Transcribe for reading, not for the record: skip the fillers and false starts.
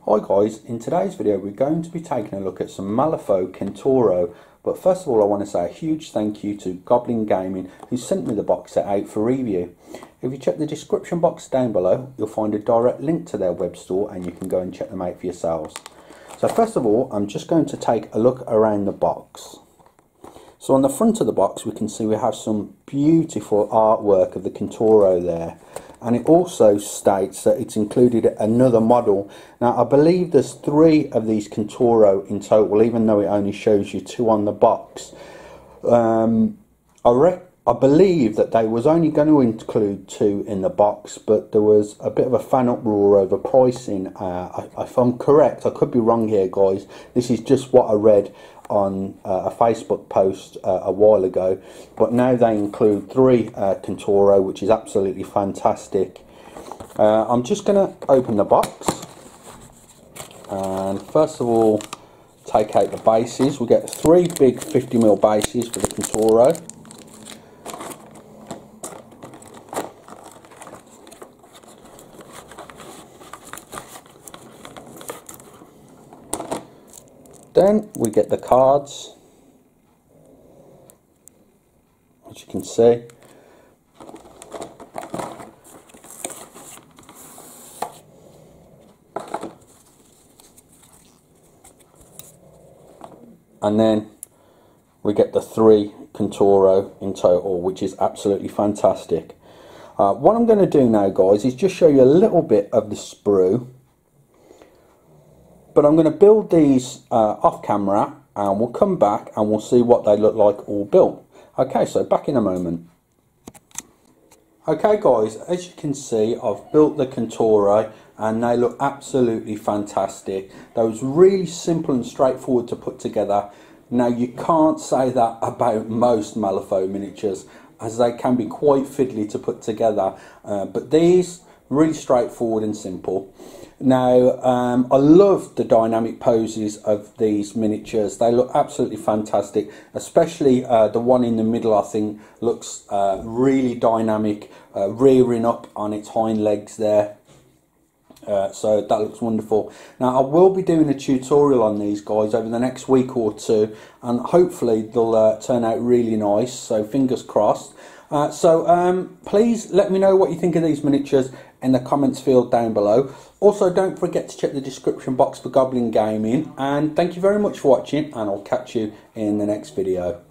Hi guys, in today's video we're going to be taking a look at some Malifaux Kentauroi, but first of all I want to say a huge thank you to Goblin Gaming who sent me the box set out for review. If you check the description box down below you'll find a direct link to their web store and you can go and check them out for yourselves. So first of all I'm just going to take a look around the box. So on the front of the box we can see we have some beautiful artwork of the Kentauroi there. And it also states that it's included another model. Now I believe there's 3 of these Kentauroi in total, even though it only shows you 2 on the box. I believe that they was only going to include 2 in the box, but there was a bit of a fan uproar over pricing. If I'm correct, I could be wrong here guys, this is just what I read on a Facebook post a while ago, but now they include 3 Kentauroi, which is absolutely fantastic. I'm just going to open the box and first of all take out the bases. We get 3 big 50mm bases for the Kentauroi. Then we get the cards, as you can see. And then we get the 3 Kentauroi in total, which is absolutely fantastic. What I'm going to do now guys is just show you a little bit of the sprue. But I'm going to build these off camera and we'll come back and we'll see what they look like all built. Okay, so back in a moment. Okay guys, as you can see I've built the Kentauroi and they look absolutely fantastic. They was really simple and straightforward to put together. Now you can't say that about most Malifaux miniatures, as they can be quite fiddly to put together, but these really straightforward and simple. Now I love the dynamic poses of these miniatures. They look absolutely fantastic, especially the one in the middle I think looks really dynamic, rearing up on its hind legs there. So that looks wonderful. Now I will be doing a tutorial on these guys over the next week or 2 and hopefully they'll turn out really nice, so fingers crossed. Please let me know what you think of these miniatures in the comments field down below. Also don't forget to check the description box for Goblin Gaming, and thank you very much for watching and I'll catch you in the next video.